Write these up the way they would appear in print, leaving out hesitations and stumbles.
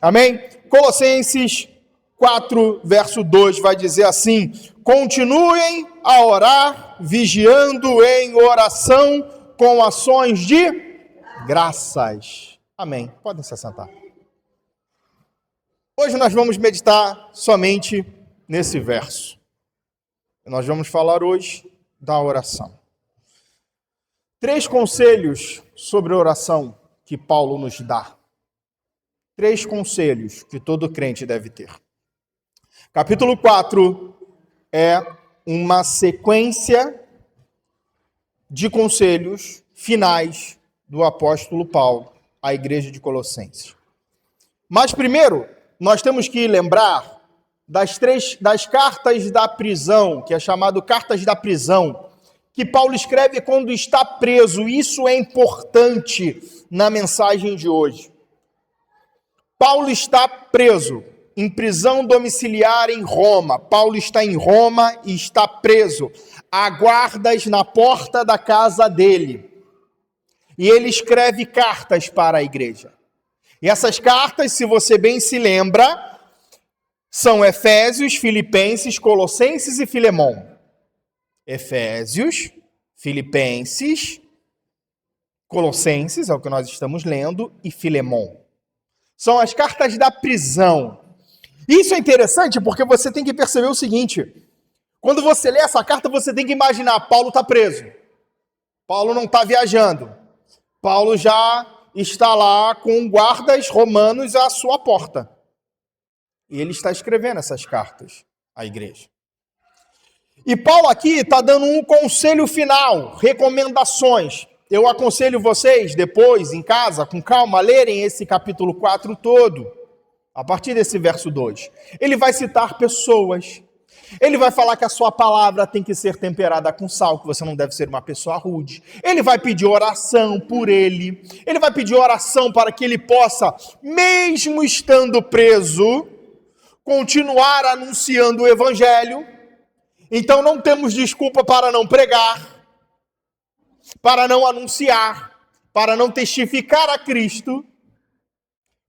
Amém? Colossenses 4, verso 2 vai dizer assim: continuem a orar, vigiando em oração com ações de graças. Amém. Podem se assentar. Hoje nós vamos meditar somente nesse verso. Nós vamos falar hoje da oração. 3 conselhos sobre oração que Paulo nos dá. 3 conselhos que todo crente deve ter. Capítulo 4 é uma sequência de conselhos finais do apóstolo Paulo à igreja de Colossenses. Mas primeiro, nós temos que lembrar das cartas da prisão, que é chamado cartas da prisão, que Paulo escreve quando está preso. Isso é importante na mensagem de hoje. Paulo está preso em prisão domiciliar em Roma. Paulo está em Roma e está preso. Há guardas na porta da casa dele. E ele escreve cartas para a igreja. E essas cartas, se você bem se lembra, são Efésios, Filipenses, Colossenses e Filemão. Efésios, Filipenses, Colossenses, é o que nós estamos lendo, e Filemão. São as cartas da prisão. Isso é interessante porque você tem que perceber o seguinte: quando você lê essa carta, você tem que imaginar, Paulo está preso. Paulo não está viajando. Paulo já está lá com guardas romanos à sua porta. E ele está escrevendo essas cartas à igreja. E Paulo aqui está dando um conselho final, recomendações. Eu aconselho vocês, depois, em casa, com calma, lerem esse capítulo 4 todo, a partir desse verso 2. Ele vai citar pessoas. Ele vai falar que a sua palavra tem que ser temperada com sal, que você não deve ser uma pessoa rude. Ele vai pedir oração por ele. Ele vai pedir oração para que ele possa, mesmo estando preso, continuar anunciando o evangelho. Então não temos desculpa para não pregar, para não anunciar, para não testificar a Cristo.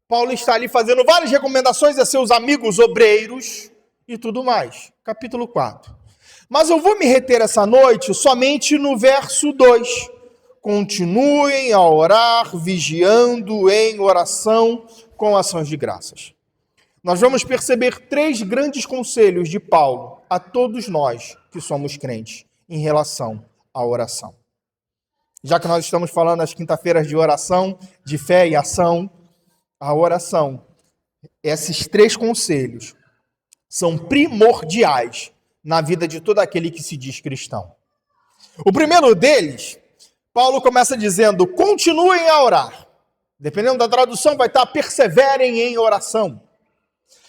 Paulo está ali fazendo várias recomendações a seus amigos obreiros e tudo mais. Capítulo 4. Mas eu vou me reter essa noite somente no verso 2. Continuem a orar, vigiando em oração com ações de graças. Nós vamos perceber 3 grandes conselhos de Paulo a todos nós que somos crentes em relação à oração. Já que nós estamos falando às quinta-feiras de oração, de fé e ação, a oração, esses 3 conselhos são primordiais na vida de todo aquele que se diz cristão. O primeiro deles, Paulo começa dizendo, continuem a orar. Dependendo da tradução, vai estar perseverem em oração.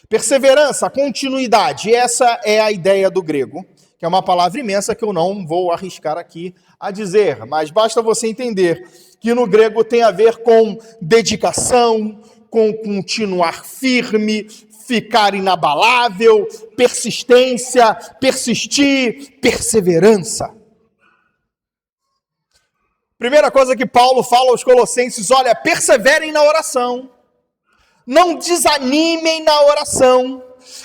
Perseverança, continuidade, essa é a ideia do grego, que é uma palavra imensa que eu não vou arriscar aqui a dizer, mas basta você entender que no grego tem a ver com dedicação, com continuar firme, ficar inabalável, persistência, persistir, perseverança. Primeira coisa que Paulo fala aos Colossenses, olha, perseverem na oração. Não desanimem na oração.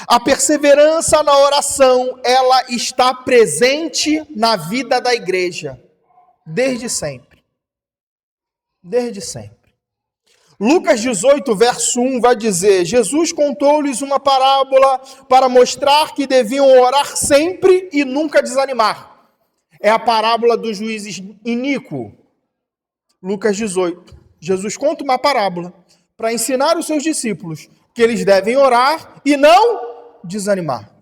A perseverança na oração, ela está presente na vida da igreja, desde sempre. Desde sempre. Lucas 18, verso 1 vai dizer, Jesus contou-lhes uma parábola para mostrar que deviam orar sempre e nunca desanimar. É a parábola dos juízes iníquos. Lucas 18. Jesus conta uma parábola para ensinar os seus discípulos que eles devem orar e não desanimar,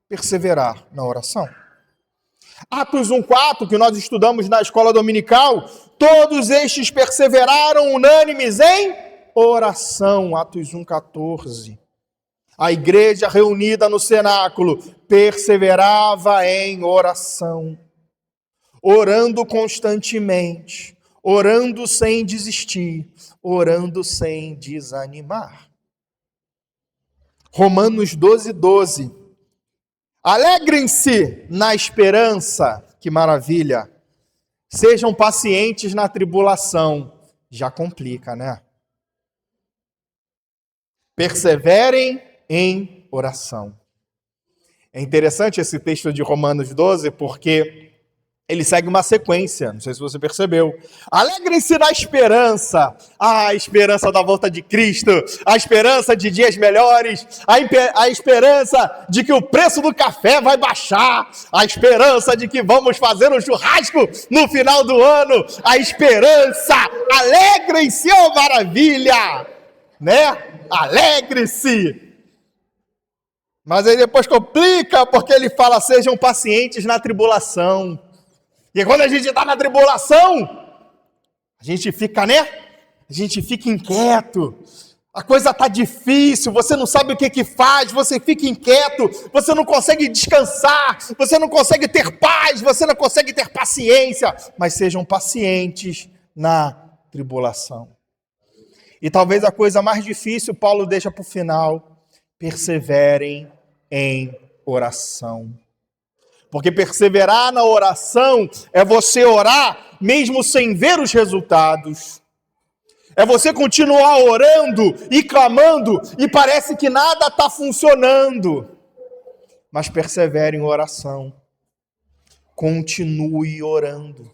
perseverar na oração. Atos 1:4, que nós estudamos na escola dominical, todos estes perseveraram unânimes em oração. Atos 1:14. A igreja reunida no cenáculo perseverava em oração, orando constantemente, orando sem desistir, orando sem desanimar. Romanos 12:12. Alegrem-se na esperança, que maravilha. Sejam pacientes na tribulação. Já complica, né? Perseverem em oração. É interessante esse texto de Romanos 12, porque ele segue uma sequência, não sei se você percebeu. Alegrem-se na esperança. A esperança da volta de Cristo, a esperança de dias melhores, a esperança de que o preço do café vai baixar, a esperança de que vamos fazer um churrasco no final do ano, a esperança. Alegrem-se, oh maravilha! Né? Alegre-se! Mas aí depois complica, porque ele fala, sejam pacientes na tribulação. E quando a gente está na tribulação, a gente fica, né? A gente fica inquieto. A coisa está difícil, você não sabe o que faz, você fica inquieto, você não consegue descansar, você não consegue ter paz, você não consegue ter paciência. Mas sejam pacientes na tribulação. E talvez a coisa mais difícil, Paulo deixa para o final, perseverem em oração. Porque perseverar na oração é você orar mesmo sem ver os resultados. É você continuar orando e clamando e parece que nada está funcionando. Mas persevere em oração. Continue orando.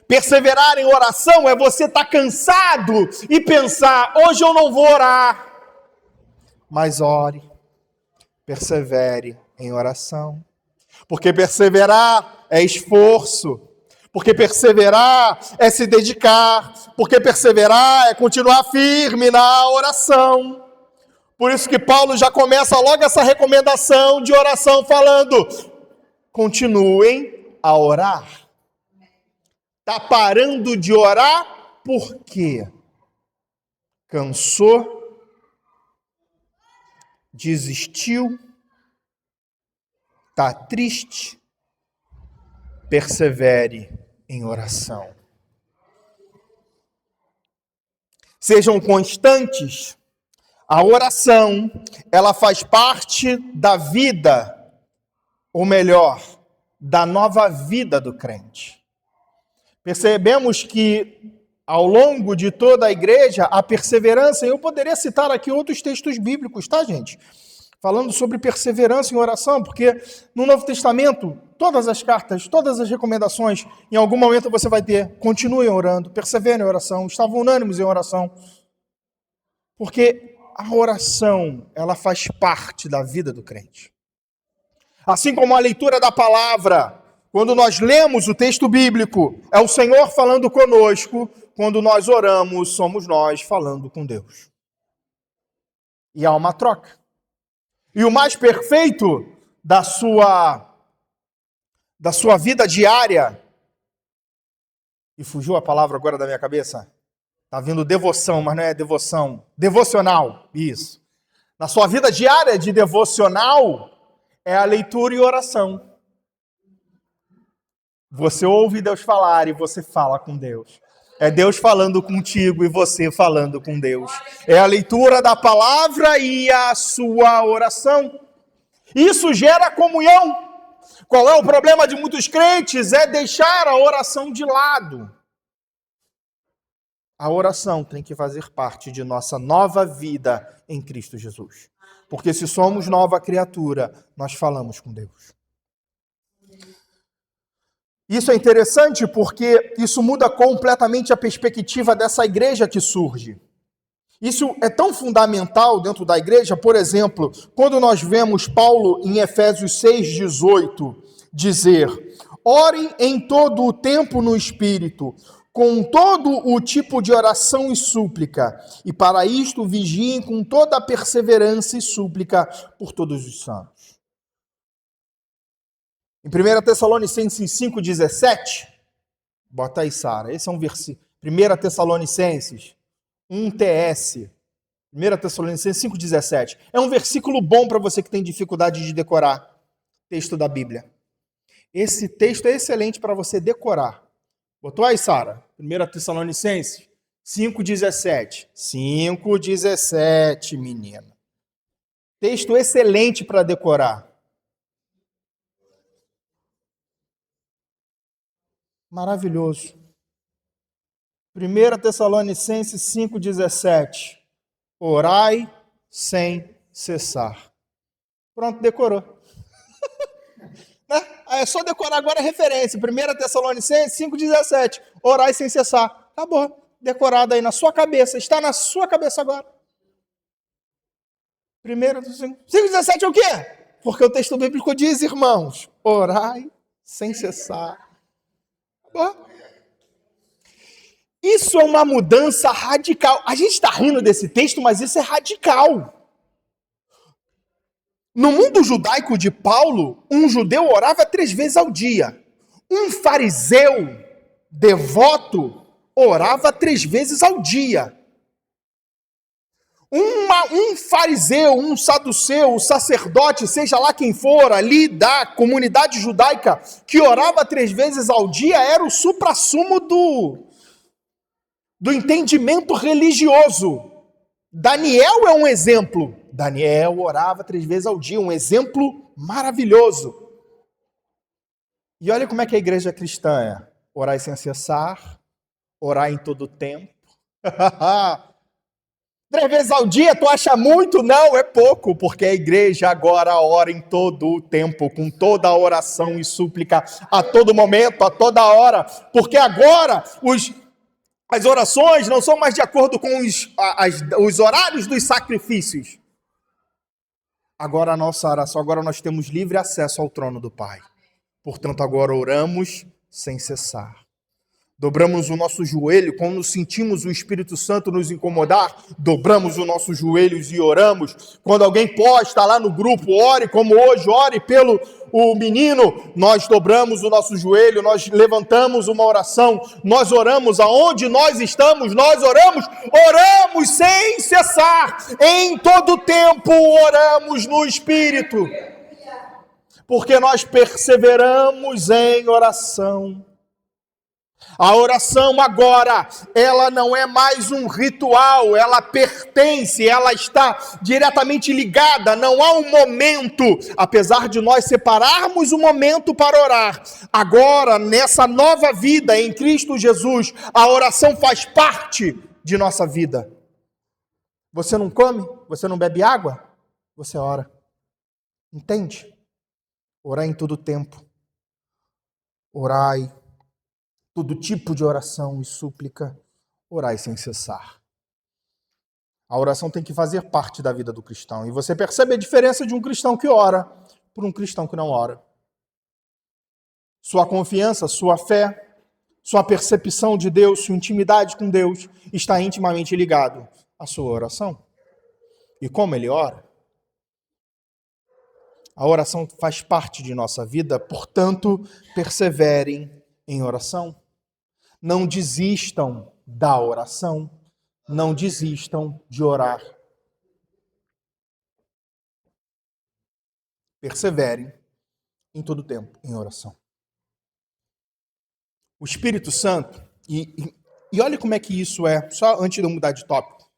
Perseverar em oração é você estar cansado e pensar, hoje eu não vou orar. Mas ore. Persevere em oração. Porque perseverar é esforço, porque perseverar é se dedicar, porque perseverar é continuar firme na oração. Por isso que Paulo já começa logo essa recomendação de oração falando, continuem a orar. Está parando de orar por quê? Cansou? Desistiu? Está triste? Persevere em oração. Sejam constantes. A oração, ela faz parte da vida, ou melhor, da nova vida do crente. Percebemos que ao longo de toda a igreja, a perseverança, eu poderia citar aqui outros textos bíblicos, tá, gente? Falando sobre perseverança em oração, porque no Novo Testamento, todas as cartas, todas as recomendações, em algum momento você vai ter, continuem orando, perseverem em oração, estavam unânimes em oração. Porque a oração, ela faz parte da vida do crente. Assim como a leitura da palavra, quando nós lemos o texto bíblico, é o Senhor falando conosco, quando nós oramos, somos nós falando com Deus. E há uma troca. E o mais perfeito da sua vida diária, e fugiu a palavra agora da minha cabeça, está vindo devoção, mas não é devoção, devocional, isso. Na sua vida diária de devocional, é a leitura e oração. Você ouve Deus falar e você fala com Deus. É Deus falando contigo e você falando com Deus. É a leitura da palavra e a sua oração. Isso gera comunhão. Qual é o problema de muitos crentes? É deixar a oração de lado. A oração tem que fazer parte de nossa nova vida em Cristo Jesus. Porque se somos nova criatura, nós falamos com Deus. Isso é interessante porque isso muda completamente a perspectiva dessa igreja que surge. Isso é tão fundamental dentro da igreja, por exemplo, quando nós vemos Paulo em Efésios 6,18 dizer: orem em todo o tempo no Espírito, com todo o tipo de oração e súplica, e para isto vigiem com toda a perseverança e súplica por todos os santos. Em 1 Tessalonicenses 5,17, bota aí, Sara, esse é um versículo. 1 Tessalonicenses 1TS, 1 Tessalonicenses 5,17. É um versículo bom para você que tem dificuldade de decorar texto da Bíblia. Esse texto é excelente para você decorar. Botou aí, Sara? 1 Tessalonicenses 5,17. 5,17, menina. Texto excelente para decorar. Maravilhoso. 1 Tessalonicenses 5,17. Orai sem cessar. Pronto, decorou. Né? É só decorar agora a referência. 1 Tessalonicenses 5,17. Orai sem cessar. Acabou. Decorado aí na sua cabeça. Está na sua cabeça agora. 5,17 é o quê? Porque o texto bíblico diz, irmãos, orai sem cessar. Acabou. Isso é uma mudança radical. A gente está rindo desse texto, mas isso é radical. No mundo judaico de Paulo, um judeu orava 3 vezes ao dia. Um fariseu devoto orava 3 vezes ao dia. Um fariseu, um saduceu, um sacerdote, seja lá quem for, ali da comunidade judaica, que orava 3 vezes ao dia, era o suprassumo do entendimento religioso. Daniel é um exemplo. Daniel orava 3 vezes ao dia, um exemplo maravilhoso. E olha como é que a igreja cristã é. Orar sem cessar, orar em todo tempo. 3 vezes ao dia, tu acha muito? Não, é pouco, porque a igreja agora ora em todo o tempo, com toda a oração e súplica, a todo momento, a toda hora, porque agora as orações não são mais de acordo com os horários dos sacrifícios. Agora a nossa oração, agora nós temos livre acesso ao trono do Pai. Portanto, agora oramos sem cessar. Dobramos o nosso joelho, quando sentimos o Espírito Santo nos incomodar, dobramos os nossos joelhos e oramos. Quando alguém posta lá no grupo, ore como hoje, ore pelo o menino, nós dobramos o nosso joelho, nós levantamos uma oração, nós oramos aonde nós estamos, nós oramos sem cessar, em todo tempo oramos no Espírito, porque nós perseveramos em oração. A oração agora, ela não é mais um ritual, ela pertence, ela está diretamente ligada, não há um momento, apesar de nós separarmos um momento para orar. Agora, nessa nova vida em Cristo Jesus, a oração faz parte de nossa vida. Você não come? Você não bebe água? Você ora. Entende? Orar em todo tempo. Orai. Todo tipo de oração e súplica, orai sem cessar. A oração tem que fazer parte da vida do cristão. E você percebe a diferença de um cristão que ora por um cristão que não ora. Sua confiança, sua fé, sua percepção de Deus, sua intimidade com Deus está intimamente ligado à sua oração. E como ele ora? A oração faz parte de nossa vida, portanto, perseverem em oração. Não desistam da oração, não desistam de orar. Perseverem em todo tempo em oração. O Espírito Santo, e olha como é que isso é, só antes de eu mudar de tópico.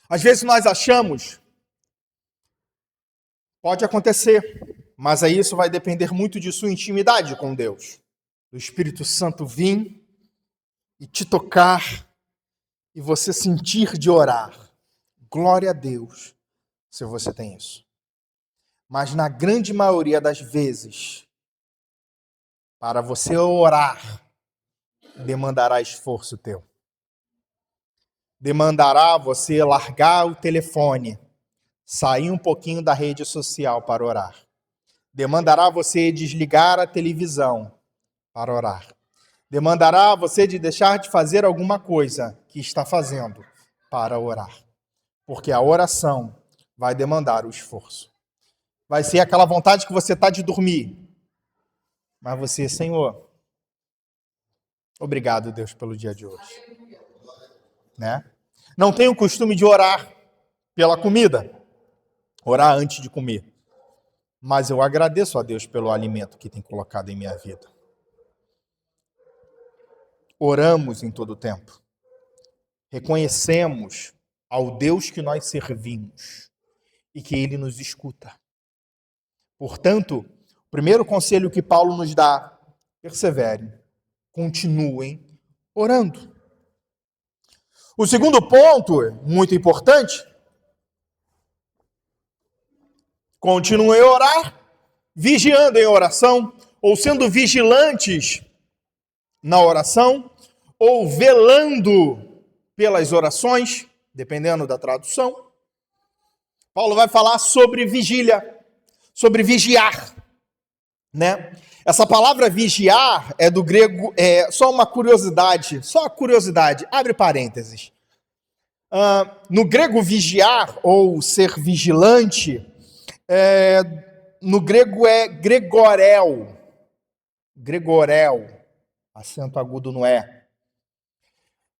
Às vezes nós achamos, pode acontecer, mas aí isso vai depender muito de sua intimidade com Deus. Do Espírito Santo vir e te tocar, e você sentir de orar. Glória a Deus, se você tem isso. Mas na grande maioria das vezes, para você orar, demandará esforço teu. Demandará você largar o telefone, sair um pouquinho da rede social para orar. Demandará você desligar a televisão para orar. Demandará você de deixar de fazer alguma coisa que está fazendo para orar. Porque a oração vai demandar o esforço. Vai ser aquela vontade que você está de dormir. Mas você, Senhor, obrigado, Deus, pelo dia de hoje. Né? Não tenho o costume de orar pela comida. Orar antes de comer. Mas eu agradeço a Deus pelo alimento que tem colocado em minha vida. Oramos em todo o tempo. Reconhecemos ao Deus que nós servimos e que Ele nos escuta. Portanto, o primeiro conselho que Paulo nos dá, perseverem, continuem orando. O segundo ponto, muito importante, Continuem a orar, vigiando em oração, ou sendo vigilantes na oração, ou velando pelas orações, dependendo da tradução. Paulo vai falar sobre vigília, sobre vigiar, né? Essa palavra vigiar é do grego, só uma curiosidade, abre parênteses. No grego vigiar, ou ser vigilante, no grego é gregorel, acento agudo no E.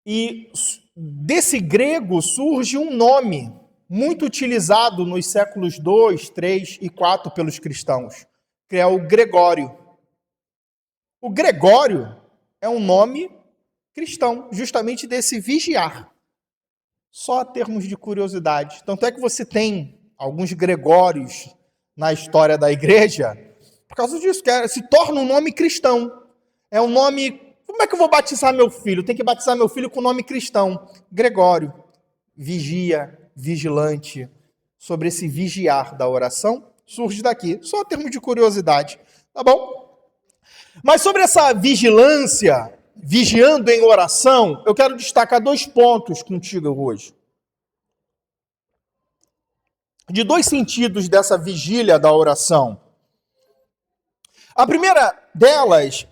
E desse grego surge um nome muito utilizado nos séculos 2, 3 e 4 pelos cristãos, que é o Gregório. O Gregório é um nome cristão, justamente desse vigiar. Só a termos de curiosidade. Tanto é que você tem alguns Gregórios na história da igreja, por causa disso, que se torna um nome cristão. É um nome... Como é que eu vou batizar meu filho? Tem que batizar meu filho com o nome cristão. Gregório. Vigia, vigilante. Sobre esse vigiar da oração, surge daqui. Só a termos de curiosidade. Tá bom? Mas sobre essa vigilância, vigiando em oração, eu quero destacar 2 pontos contigo hoje. De 2 sentidos dessa vigília da oração. A primeira delas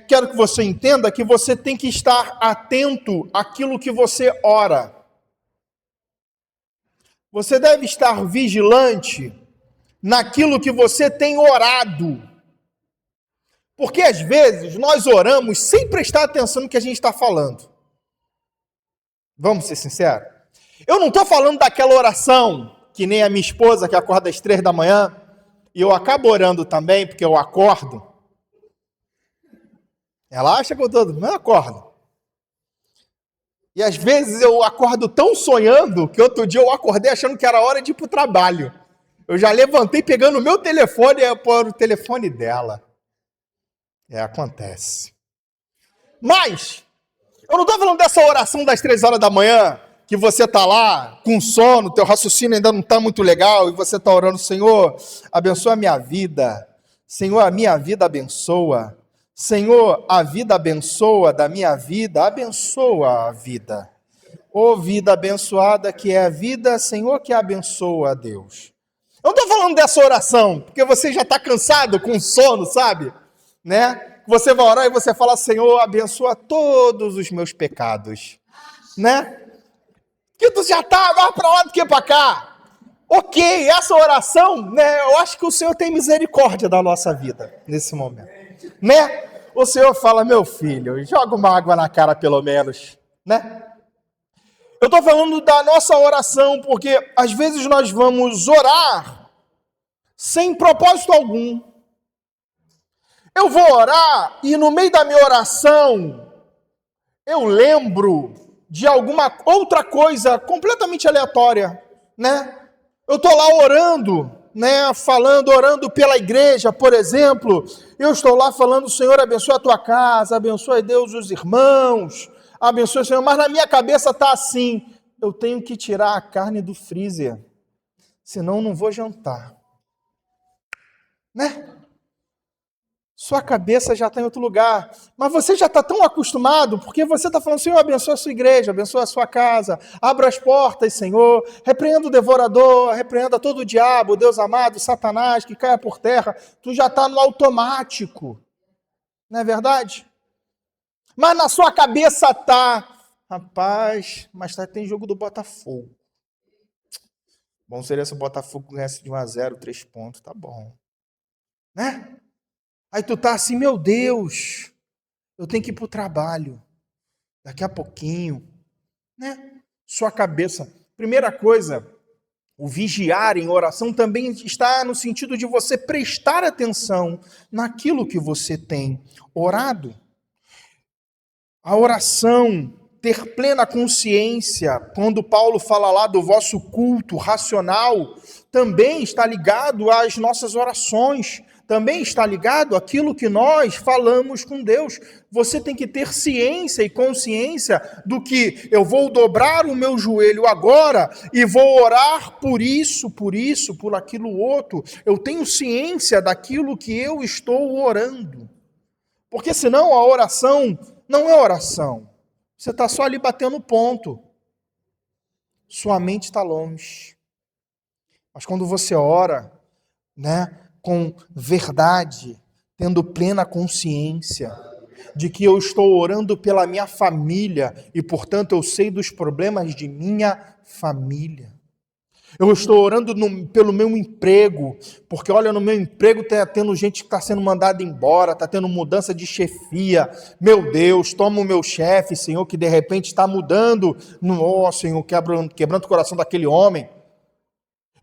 quero que você entenda que você tem que estar atento àquilo que você ora. Você deve estar vigilante naquilo que você tem orado. Porque às vezes nós oramos sem prestar atenção no que a gente está falando. Vamos ser sinceros? Eu não estou falando daquela oração que nem a minha esposa que acorda às 3 da manhã, e eu acabo orando também, porque eu acordo. Ela acha que eu não acordo. E às vezes eu acordo tão sonhando, que outro dia eu acordei achando que era hora de ir para o trabalho. Eu já levantei pegando o meu telefone e pôr o telefone dela. Acontece. Mas, eu não estou falando dessa oração das 3 horas da manhã, que você está lá com sono, teu raciocínio ainda não está muito legal, e você está orando, Senhor, abençoa a minha vida. Senhor, a minha vida abençoa. Senhor, a vida abençoa da minha vida, abençoa a vida. Ô vida abençoada que é a vida, Senhor, que abençoa a Deus. Eu não estou falando dessa oração, porque você já está cansado, com sono, sabe? Né? Você vai orar e você fala, Senhor, abençoa todos os meus pecados. Né? Que tu já está mais para lá do que para cá. Ok, essa oração, né? Eu acho que o Senhor tem misericórdia da nossa vida, nesse momento. Né? O Senhor fala, meu filho, joga uma água na cara pelo menos. Né? Eu estou falando da nossa oração, porque às vezes nós vamos orar sem propósito algum. Eu vou orar e no meio da minha oração eu lembro de alguma outra coisa completamente aleatória, né? Eu estou lá orando, né? Orando pela igreja, por exemplo. Eu estou lá falando, Senhor, abençoa a tua casa, abençoa, Deus, os irmãos, abençoa, Senhor. Mas na minha cabeça está assim, eu tenho que tirar a carne do freezer, senão não vou jantar. Né? Sua cabeça já está em outro lugar. Mas você já está tão acostumado, porque você está falando, Senhor, abençoa a sua igreja, abençoa a sua casa, abra as portas, Senhor, repreenda o devorador, repreenda todo o diabo, Deus amado, Satanás, que caia por terra. Tu já está no automático. Não é verdade? Mas na sua cabeça está, rapaz, mais tarde tem jogo do Botafogo. Bom seria se o Botafogo ganhasse de 1-0, 3 pontos, tá bom. Né? Aí tu tá assim, meu Deus, eu tenho que ir para o trabalho, daqui a pouquinho, né? Sua cabeça. Primeira coisa, o vigiar em oração também está no sentido de você prestar atenção naquilo que você tem orado. A oração, ter plena consciência, quando Paulo fala lá do vosso culto racional, também está ligado às nossas orações. também está ligado àquilo que nós falamos com Deus. Você tem que ter ciência e consciência do que eu vou dobrar o meu joelho agora e vou orar por isso, por aquilo outro. Eu tenho ciência daquilo que eu estou orando. Porque senão a oração não é oração. Você está só ali batendo ponto. Sua mente está longe. Mas quando você ora, com verdade, tendo plena consciência de que eu estou orando pela minha família e, portanto, eu sei dos problemas de minha família. Eu estou orando pelo meu emprego, porque olha, no meu emprego está tendo gente que está sendo mandada embora, está tendo mudança de chefia. Meu Deus, toma o meu chefe, Senhor, que de repente está mudando. Senhor, quebrando o coração daquele homem.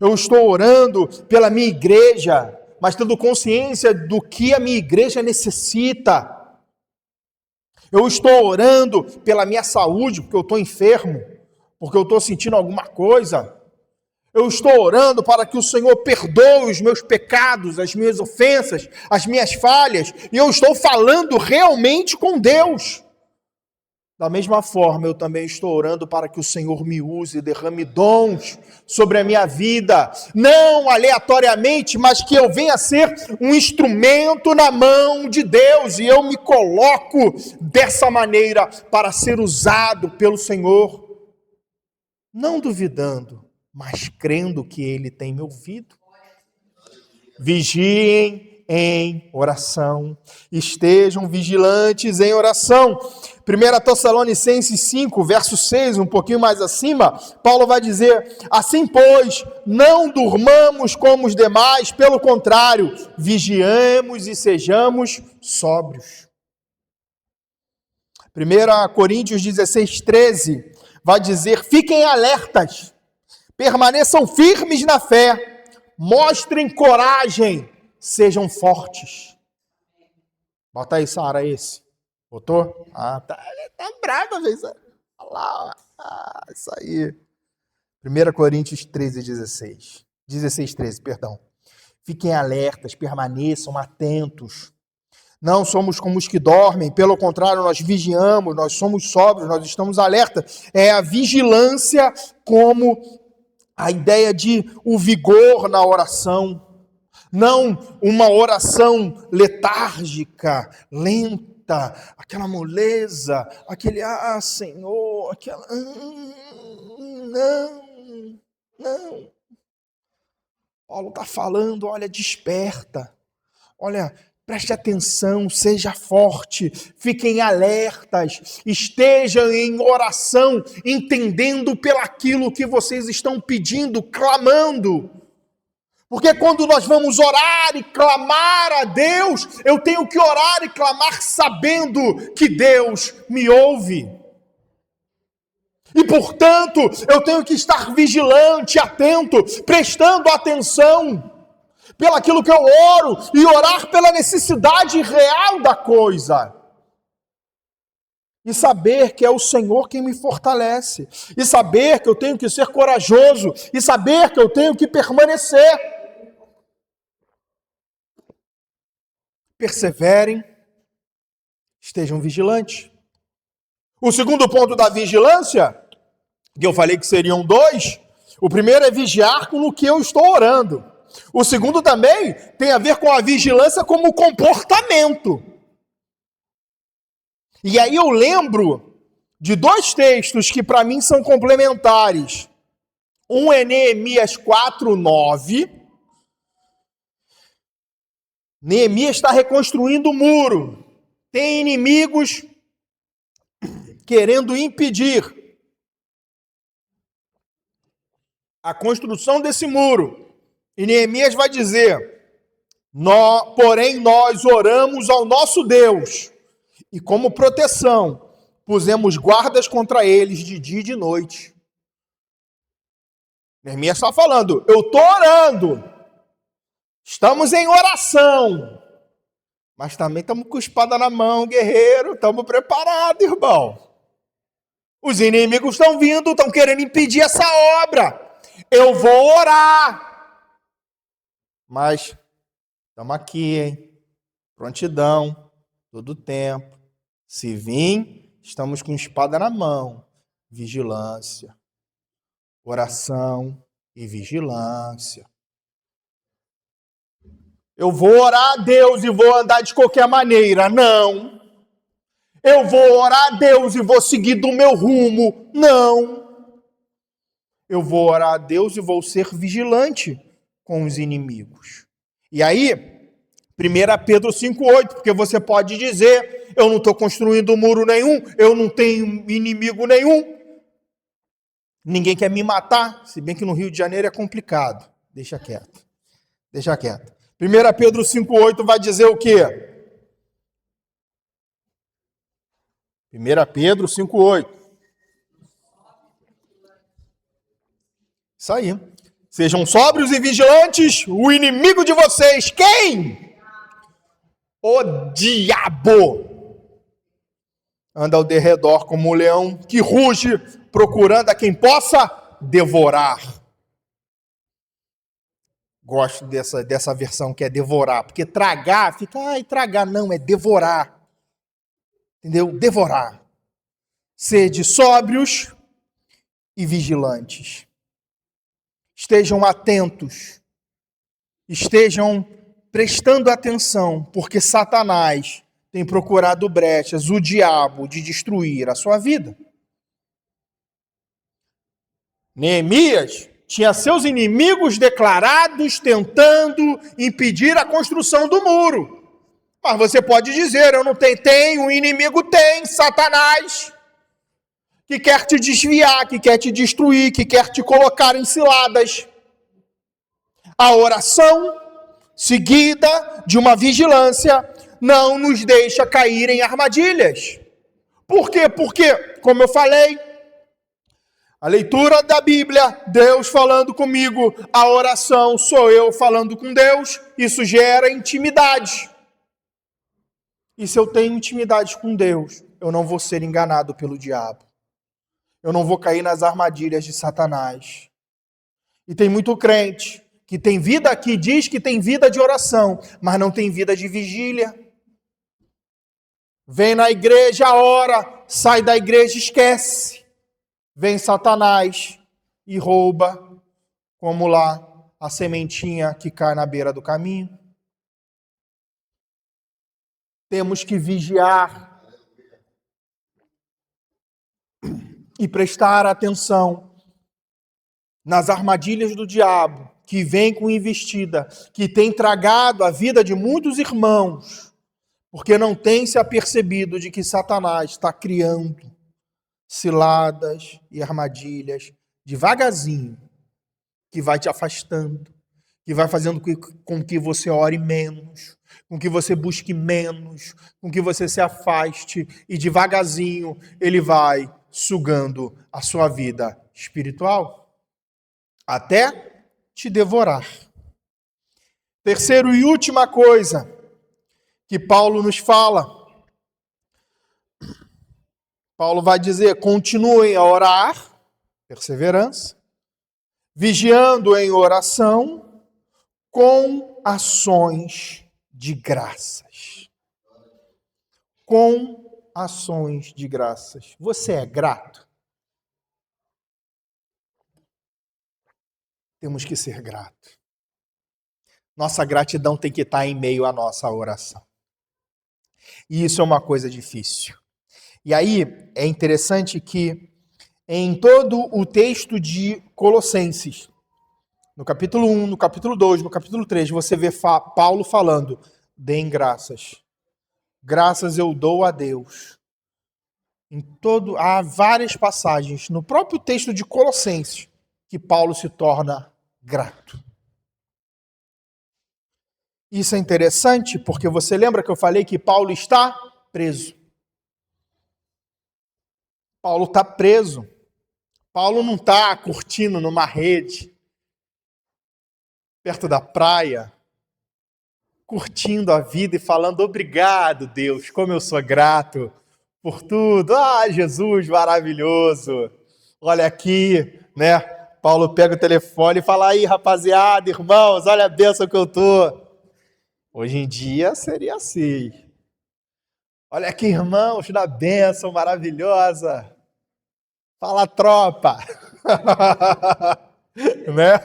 Eu estou orando pela minha igreja, mas tendo consciência do que a minha igreja necessita. Eu estou orando pela minha saúde, porque eu estou enfermo, porque eu estou sentindo alguma coisa. Eu estou orando para que o Senhor perdoe os meus pecados, as minhas ofensas, as minhas falhas, e eu estou falando realmente com Deus. Da mesma forma, eu também estou orando para que o Senhor me use e derrame dons sobre a minha vida, não aleatoriamente, mas que eu venha a ser um instrumento na mão de Deus, e eu me coloco dessa maneira para ser usado pelo Senhor, não duvidando, mas crendo que Ele tem me ouvido. Vigiem em oração, estejam vigilantes em oração. 1 Tessalonicenses 5, verso 6, um pouquinho mais acima, Paulo vai dizer: assim, pois, não durmamos como os demais, pelo contrário, vigiemos e sejamos sóbrios. 1 Coríntios 16, 13, vai dizer: fiquem alertas, permaneçam firmes na fé, mostrem coragem, sejam fortes. Bota aí, Sara, esse. Botou? Tá brava, velho. Olha lá, isso aí. 1 Coríntios 13, 16. 16, 13, perdão. Fiquem alertas, permaneçam atentos. Não somos como os que dormem, pelo contrário, nós vigiamos, nós somos sóbrios, nós estamos alertas. É a vigilância como a ideia de o vigor na oração, não uma oração letárgica, lenta, aquela moleza, aquele Senhor, aquela não. Paulo está falando, olha, desperta, olha, preste atenção, seja forte, fiquem alertas, estejam em oração, entendendo pelaquilo que vocês estão pedindo, clamando. Porque quando nós vamos orar e clamar a Deus, eu tenho que orar e clamar sabendo que Deus me ouve. E, portanto, eu tenho que estar vigilante, atento, prestando atenção pelaquilo que eu oro e orar pela necessidade real da coisa. E saber que é o Senhor quem me fortalece. E saber que eu tenho que ser corajoso. E saber que eu tenho que permanecer. Perseverem, estejam vigilantes. O segundo ponto da vigilância, que eu falei que seriam dois, o primeiro é vigiar com o que eu estou orando. O segundo também tem a ver com a vigilância como comportamento. E aí eu lembro de dois textos que para mim são complementares. Um é Neemias 4, 9. Neemias está reconstruindo o muro. Tem inimigos querendo impedir a construção desse muro. E Neemias vai dizer: porém nós oramos ao nosso Deus, e como proteção pusemos guardas contra eles de dia e de noite. Neemias está falando, eu estou orando, estamos em oração, mas também estamos com espada na mão, guerreiro, estamos preparados, irmão. Os inimigos estão vindo, estão querendo impedir essa obra. Eu vou orar, mas Estamos aqui, hein? Prontidão, todo tempo. Se vir, estamos com espada na mão. Vigilância, oração e vigilância. Eu vou orar a Deus e vou andar de qualquer maneira. Não. Eu vou orar a Deus e vou seguir do meu rumo. Não. Eu vou orar a Deus e vou ser vigilante com os inimigos. E aí, 1 Pedro 5,8, porque você pode dizer, eu não estou construindo muro nenhum, eu não tenho inimigo nenhum. Ninguém quer me matar, se bem que no Rio de Janeiro é complicado. Deixa quieto. 1 Pedro 5,8 vai dizer o quê? 1 Pedro 5,8. Isso aí. Sejam sóbrios e vigilantes, o inimigo de vocês. Quem? O diabo. Anda ao derredor como um leão que ruge, procurando a quem possa devorar. Gosto dessa versão que é devorar, porque tragar, tragar, não, é devorar. Entendeu? Devorar. Sede sóbrios e vigilantes. Estejam atentos. Estejam prestando atenção, porque Satanás tem procurado brechas, o diabo, de destruir a sua vida. Neemias tinha seus inimigos declarados tentando impedir a construção do muro. Mas você pode dizer, eu não tenho, o inimigo tem, Satanás, que quer te desviar, que quer te destruir, que quer te colocar em ciladas. A oração, seguida de uma vigilância, não nos deixa cair em armadilhas. Por quê? Porque, como eu falei, a leitura da Bíblia, Deus falando comigo, a oração sou eu falando com Deus, isso gera intimidade. E se eu tenho intimidade com Deus, eu não vou ser enganado pelo diabo. Eu não vou cair nas armadilhas de Satanás. E tem muito crente que tem vida, que diz que tem vida de oração, mas não tem vida de vigília. Vem na igreja, ora, sai da igreja, esquece. Vem Satanás e rouba, como lá a sementinha que cai na beira do caminho. Temos que vigiar e prestar atenção nas armadilhas do diabo, que vem com investida, que tem tragado a vida de muitos irmãos, porque não tem se apercebido de que Satanás está criando ciladas e armadilhas devagarzinho, que vai te afastando, que vai fazendo com que você ore menos, com que você busque menos, com que você se afaste, e devagarzinho ele vai sugando a sua vida espiritual, até te devorar. Terceiro e última coisa que Paulo nos fala, Paulo vai dizer, continuem a orar, perseverança, vigiando em oração, com ações de graças. Com ações de graças. Você é grato? Temos que ser grato. Nossa gratidão tem que estar em meio à nossa oração. E isso é uma coisa difícil. E aí, é interessante que em todo o texto de Colossenses, no capítulo 1, no capítulo 2, no capítulo 3, você vê Paulo falando, deem graças. Graças eu dou a Deus. Há várias passagens no próprio texto de Colossenses que Paulo se torna grato. Isso é interessante porque você lembra que eu falei que Paulo está preso. Paulo está preso. Paulo não está curtindo numa rede, perto da praia, curtindo a vida e falando, obrigado, Deus, como eu sou grato por tudo. Ah, Jesus, maravilhoso. Olha aqui, né? Paulo pega o telefone e fala, aí, rapaziada, irmãos, olha a bênção que eu tô. Hoje em dia seria assim. Olha aqui, irmãos, da bênção maravilhosa. Fala, tropa. Né?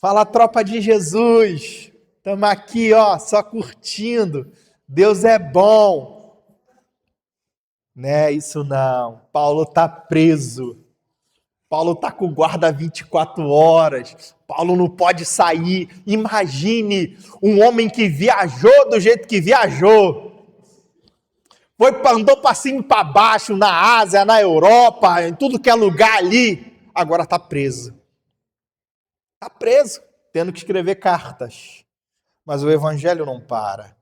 Fala, tropa de Jesus. Estamos aqui, ó, só curtindo. Deus é bom. Né? Isso não. Paulo está preso. Paulo está com guarda 24 horas. Paulo não pode sair. Imagine um homem que viajou do jeito que viajou. Andou para cima e para baixo, na Ásia, na Europa, em tudo que é lugar ali. Agora está preso. Está preso, tendo que escrever cartas. Mas o evangelho não para.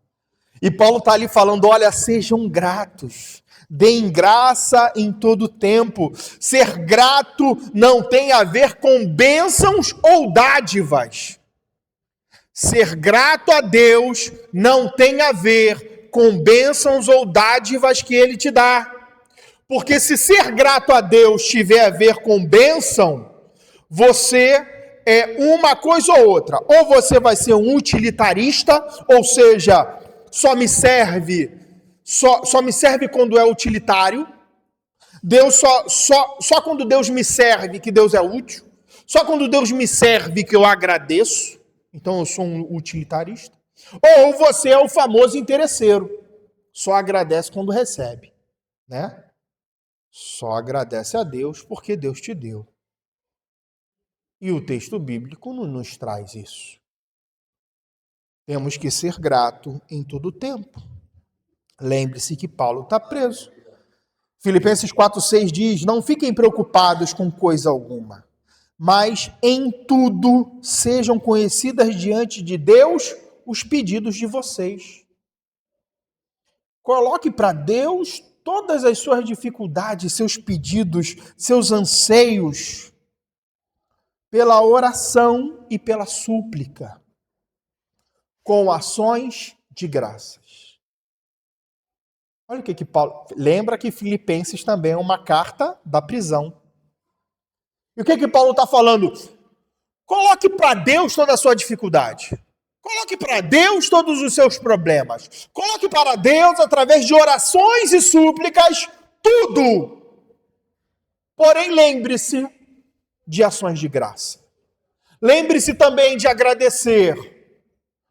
E Paulo está ali falando, olha, sejam gratos. Deem graça em todo tempo. Ser grato não tem a ver com bênçãos ou dádivas. Ser grato a Deus não tem a ver com bênçãos ou dádivas que Ele te dá. Porque se ser grato a Deus tiver a ver com bênção, você é uma coisa ou outra. Ou você vai ser um utilitarista, ou seja, só me serve quando é utilitário. Deus só quando Deus me serve que Deus é útil. Só quando Deus me serve que eu agradeço. Então eu sou um utilitarista. Ou você é o famoso interesseiro. Só agradece quando recebe, né? Só agradece a Deus porque Deus te deu. E o texto bíblico não nos traz isso. Temos que ser grato em todo o tempo. Lembre-se que Paulo está preso. Filipenses 4,6 diz, não fiquem preocupados com coisa alguma, mas em tudo sejam conhecidas diante de Deus os pedidos de vocês. Coloque para Deus todas as suas dificuldades, seus pedidos, seus anseios, pela oração e pela súplica, com ações de graças. Olha o que Paulo... Lembra que Filipenses também é uma carta da prisão. E o que Paulo está falando? Coloque para Deus toda a sua dificuldade. Coloque para Deus todos os seus problemas. Coloque para Deus, através de orações e súplicas, tudo. Porém, lembre-se de ações de graça. Lembre-se também de agradecer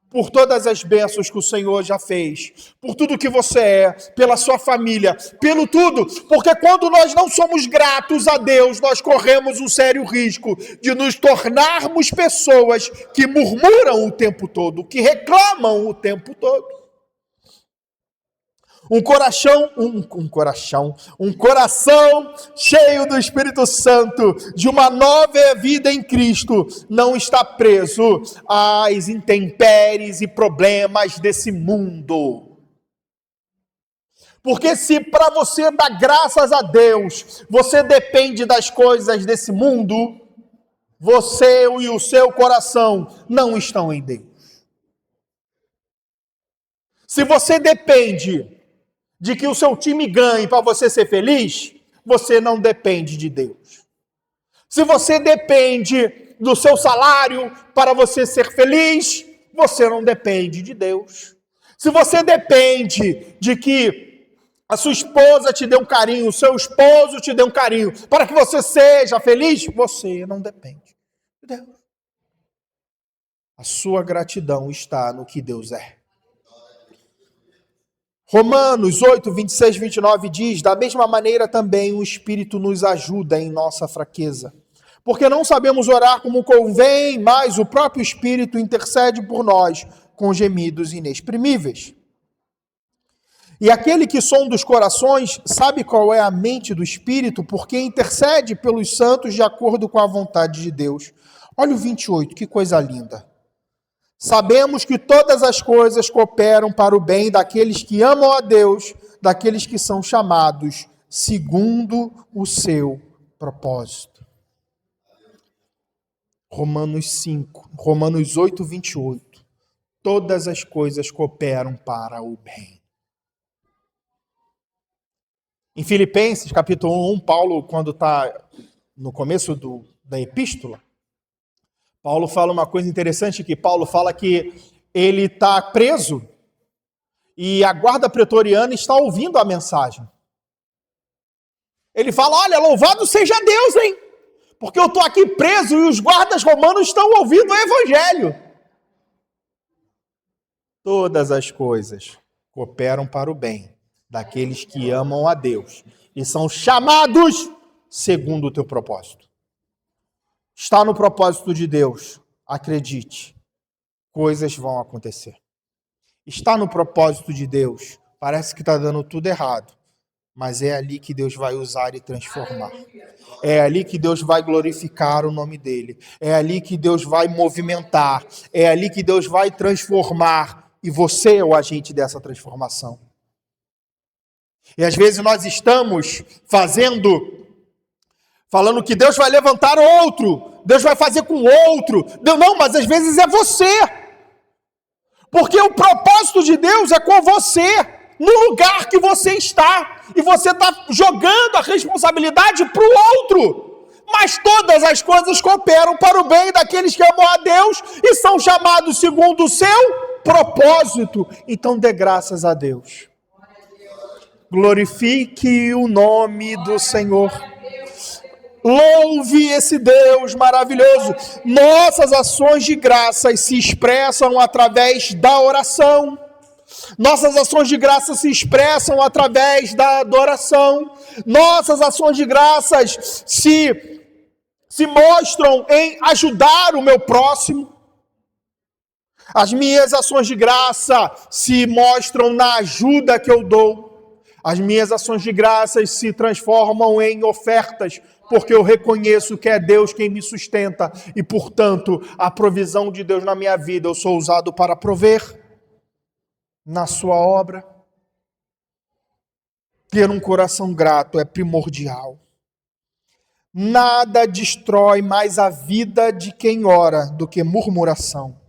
por todas as bênçãos que o Senhor já fez, por tudo que você é, pela sua família, pelo tudo, porque quando nós não somos gratos a Deus, nós corremos um sério risco de nos tornarmos pessoas que murmuram o tempo todo, que reclamam o tempo todo. Um coração cheio do Espírito Santo, de uma nova vida em Cristo, não está preso às intempéries e problemas desse mundo. Porque se para você dar graças a Deus, você depende das coisas desse mundo, você e o seu coração não estão em Deus. Se você depende de que o seu time ganhe para você ser feliz, você não depende de Deus. Se você depende do seu salário para você ser feliz, você não depende de Deus. Se você depende de que a sua esposa te dê um carinho, o seu esposo te dê um carinho, para que você seja feliz, você não depende de Deus. A sua gratidão está no que Deus é. Romanos 8, 26, 29 diz, da mesma maneira também o Espírito nos ajuda em nossa fraqueza. Porque não sabemos orar como convém, mas o próprio Espírito intercede por nós com gemidos inexprimíveis. E aquele que sonda os corações sabe qual é a mente do Espírito, porque intercede pelos santos de acordo com a vontade de Deus. Olha o 28, que coisa linda. Sabemos que todas as coisas cooperam para o bem daqueles que amam a Deus, daqueles que são chamados segundo o seu propósito. Romanos 8, 28. Todas as coisas cooperam para o bem. Em Filipenses, capítulo 1, Paulo, quando está no começo da epístola, Paulo fala uma coisa interessante, que Paulo fala que ele está preso e a guarda pretoriana está ouvindo a mensagem. Ele fala, olha, louvado seja Deus, hein? Porque eu estou aqui preso e os guardas romanos estão ouvindo o evangelho. Todas as coisas cooperam para o bem daqueles que amam a Deus e são chamados segundo o teu propósito. Está no propósito de Deus, acredite, coisas vão acontecer. Está no propósito de Deus, parece que está dando tudo errado, mas é ali que Deus vai usar e transformar. É ali que Deus vai glorificar o nome dele. É ali que Deus vai movimentar. É ali que Deus vai transformar. E você é o agente dessa transformação. E às vezes nós estamos falando que Deus vai levantar outro, Deus vai fazer com outro. Não, mas às vezes é você. Porque o propósito de Deus é com você, no lugar que você está. E você está jogando a responsabilidade para o outro. Mas todas as coisas cooperam para o bem daqueles que amam a Deus e são chamados segundo o seu propósito. Então dê graças a Deus. Glorifique o nome do Senhor. Louve esse Deus maravilhoso. Nossas ações de graças se expressam através da oração. Nossas ações de graça se expressam através da adoração. Nossas ações de graças se mostram em ajudar o meu próximo. As minhas ações de graça se mostram na ajuda que eu dou. As minhas ações de graças se transformam em ofertas, porque eu reconheço que é Deus quem me sustenta e, portanto, a provisão de Deus na minha vida, eu sou usado para prover na sua obra. Ter um coração grato é primordial. Nada destrói mais a vida de quem ora do que murmuração.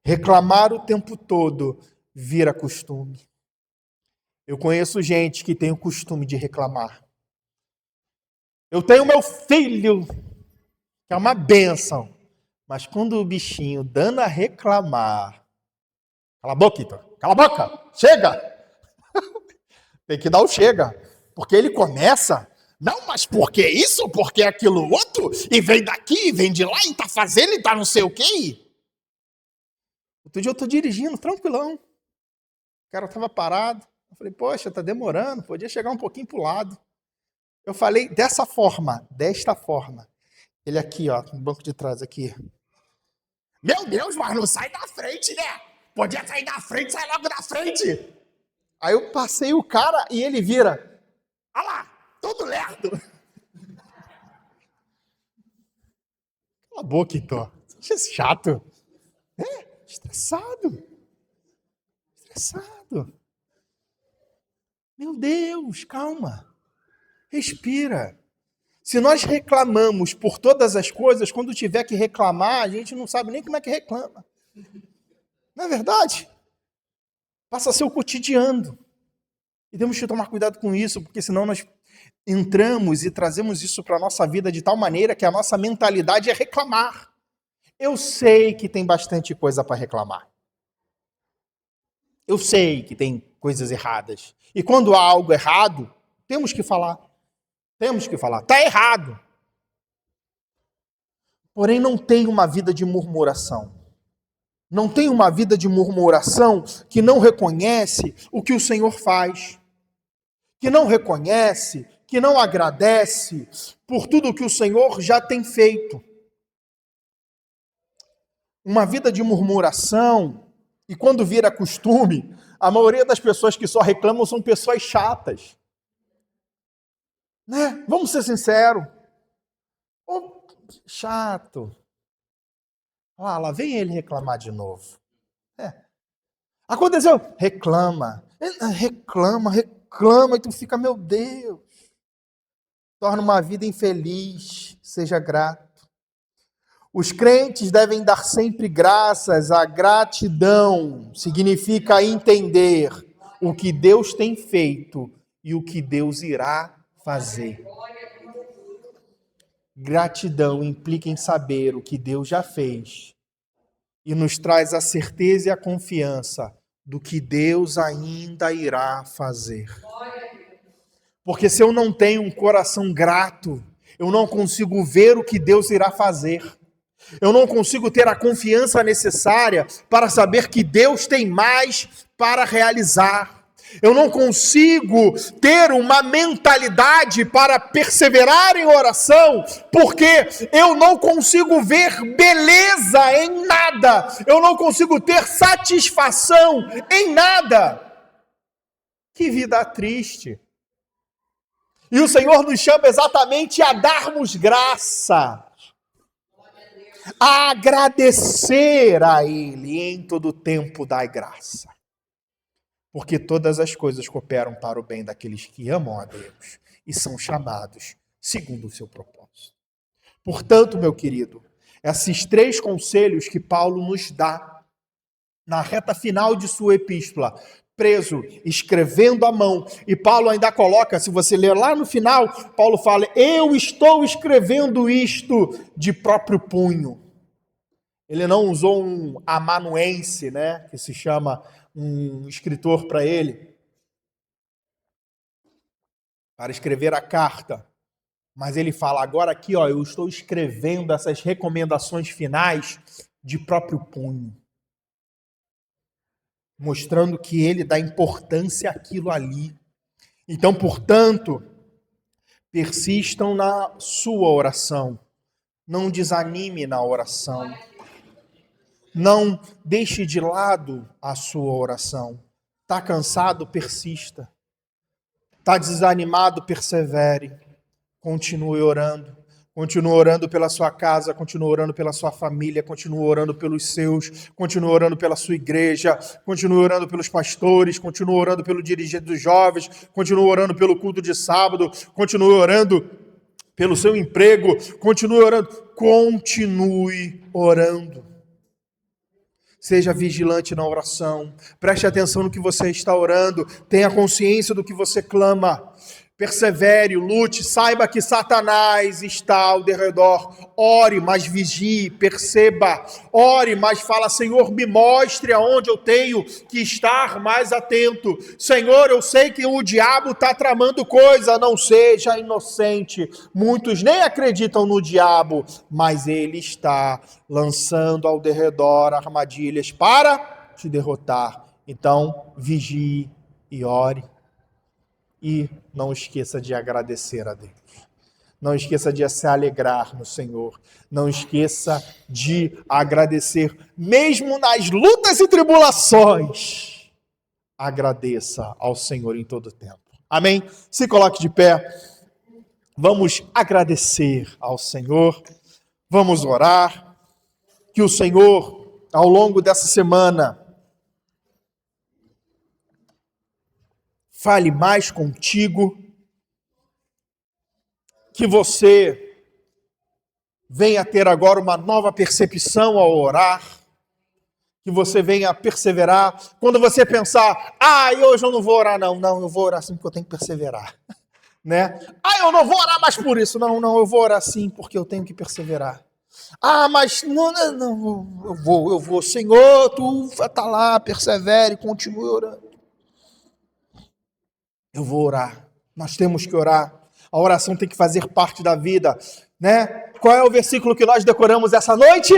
Reclamar o tempo todo vira costume. Eu conheço gente que tem o costume de reclamar. Eu tenho meu filho, que é uma bênção, mas quando o bichinho dando a reclamar, cala a boca, Ito, cala a boca, chega! Tem que dar o chega, porque ele começa, não, mas por que isso, por que aquilo outro, e vem daqui, vem de lá, e tá fazendo, e tá não sei o quê. Outro dia eu tô dirigindo, tranquilão, o cara tava parado, eu falei, poxa, tá demorando, podia chegar um pouquinho pro lado. Eu falei desta forma, ele aqui, ó, no banco de trás aqui. Meu Deus, mas não sai da frente, né? Podia sair da frente, sai logo da frente. Aí eu passei o cara e ele vira. Olha lá, todo lerdo. Cala a boca, então. Você é chato. Estressado. Meu Deus, calma. Respira. Se nós reclamamos por todas as coisas, quando tiver que reclamar, a gente não sabe nem como é que reclama. Não é verdade? Passa a ser o cotidiano. E temos que tomar cuidado com isso, porque senão nós entramos e trazemos isso para a nossa vida de tal maneira que a nossa mentalidade é reclamar. Eu sei que tem bastante coisa para reclamar. Eu sei que tem coisas erradas. E quando há algo errado, temos que falar. Está errado. Porém, não tem uma vida de murmuração. Não tem uma vida de murmuração que não reconhece o que o Senhor faz. Que não reconhece, que não agradece por tudo que o Senhor já tem feito. Uma vida de murmuração, e quando vira costume, a maioria das pessoas que só reclamam são pessoas chatas. Né? Vamos ser sinceros. Chato. Lá vem ele reclamar de novo. Aconteceu. Reclama, e tu fica, meu Deus. Torna uma vida infeliz. Seja grato. Os crentes devem dar sempre graças. A gratidão significa entender o que Deus tem feito e o que Deus irá fazer. Gratidão implica em saber o que Deus já fez e nos traz a certeza e a confiança do que Deus ainda irá fazer. Porque se eu não tenho um coração grato, eu não consigo ver o que Deus irá fazer. Eu não consigo ter a confiança necessária para saber que Deus tem mais para realizar. Eu não consigo ter uma mentalidade para perseverar em oração, porque eu não consigo ver beleza em nada. Eu não consigo ter satisfação em nada. Que vida triste. E o Senhor nos chama exatamente a darmos graça, a agradecer a Ele em todo tempo dai graça. Porque todas as coisas cooperam para o bem daqueles que amam a Deus e são chamados segundo o seu propósito. Portanto, meu querido, esses 3 conselhos que Paulo nos dá na reta final de sua epístola, preso, escrevendo à mão, e Paulo ainda coloca, se você ler lá no final, Paulo fala, eu estou escrevendo isto de próprio punho. Ele não usou um amanuense, né, que se chama um escritor para ele, para escrever a carta. Mas ele fala, agora aqui, eu estou escrevendo essas recomendações finais de próprio punho. Mostrando que ele dá importância àquilo ali. Então, portanto, persistam na sua oração. Não desanime na oração. Não deixe de lado a sua oração. Está cansado? Persista. Está desanimado? Persevere. Continue orando. Continue orando pela sua casa, continue orando pela sua família, continue orando pelos seus, continue orando pela sua igreja, continue orando pelos pastores, continue orando pelo dirigente dos jovens, continue orando pelo culto de sábado, continue orando pelo seu emprego, continue orando. Seja vigilante na oração, preste atenção no que você está orando, tenha consciência do que você clama. Persevere, lute, saiba que Satanás está ao derredor. Ore, mas vigie, perceba. Ore, mas fala, Senhor, me mostre aonde eu tenho que estar mais atento. Senhor, eu sei que o diabo está tramando coisa, não seja inocente. Muitos nem acreditam no diabo, mas ele está lançando ao derredor armadilhas para te derrotar. Então, vigie e ore. E não esqueça de agradecer a Deus. Não esqueça de se alegrar no Senhor. Não esqueça de agradecer, mesmo nas lutas e tribulações. Agradeça ao Senhor em todo tempo. Amém? Se coloque de pé. Vamos agradecer ao Senhor. Vamos orar. Que o Senhor, ao longo dessa semana, fale mais contigo, que você venha ter agora uma nova percepção ao orar, que você venha perseverar. Quando você pensar, hoje eu não vou orar não, eu vou orar sim porque eu tenho que perseverar, né? Eu não vou orar mais por isso, não, eu vou orar sim porque eu tenho que perseverar. Mas não, eu vou, Senhor, tu está lá, persevere, continue orando. Eu vou orar. Nós temos que orar. A oração tem que fazer parte da vida, né? Qual é o versículo que nós decoramos essa noite?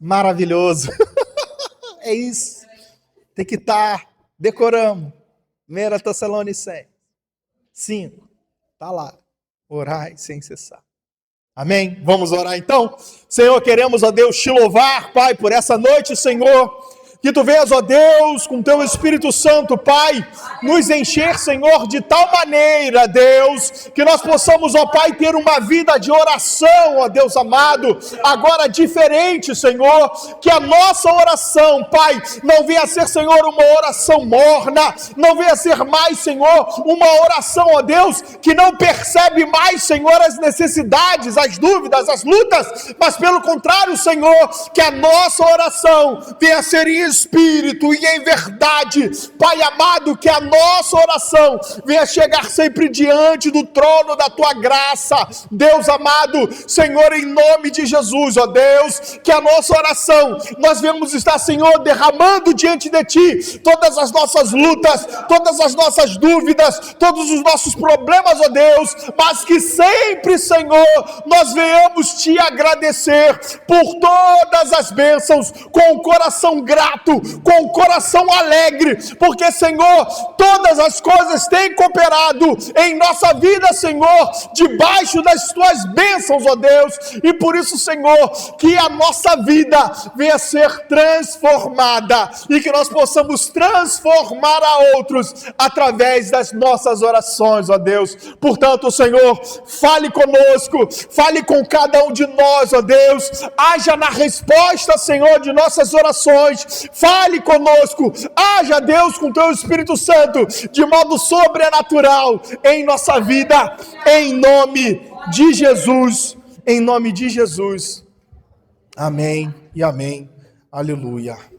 Maravilhoso. É isso. Tem que estar. Decoramos. 1 Tessalonicenses 5. Está lá. Orai sem cessar. Amém? Vamos orar então? Senhor, queremos, ó Deus, te louvar, Pai, por essa noite, Senhor. Que tu venhas, ó Deus, com teu Espírito Santo, Pai, nos encher, Senhor, de tal maneira, Deus, que nós possamos, ó Pai, ter uma vida de oração, ó Deus amado, agora diferente, Senhor, que a nossa oração, Pai, não venha a ser, Senhor, uma oração morna, não venha a ser mais, Senhor, uma oração, ó Deus, que não percebe mais, Senhor, as necessidades, as dúvidas, as lutas, mas pelo contrário, Senhor, que a nossa oração venha a ser isso, espírito e em verdade. Pai amado, que a nossa oração venha chegar sempre diante do trono da tua graça. Deus amado, Senhor, em nome de Jesus, ó Deus, que a nossa oração, nós vamos estar, Senhor, derramando diante de ti todas as nossas lutas, todas as nossas dúvidas, todos os nossos problemas, ó Deus, mas que sempre, Senhor, nós venhamos te agradecer por todas as bênçãos, com o coração grato, com o coração alegre, porque, Senhor, todas as coisas têm cooperado em nossa vida, Senhor, debaixo das tuas bênçãos, ó Deus, e por isso, Senhor, que a nossa vida venha ser transformada e que nós possamos transformar a outros através das nossas orações, ó Deus. Portanto, Senhor, fale conosco, fale com cada um de nós, ó Deus, haja na resposta, Senhor, de nossas orações, fale conosco, haja, Deus, com teu Espírito Santo, de modo sobrenatural em nossa vida, em nome de Jesus, em nome de Jesus. Amém e amém. Aleluia.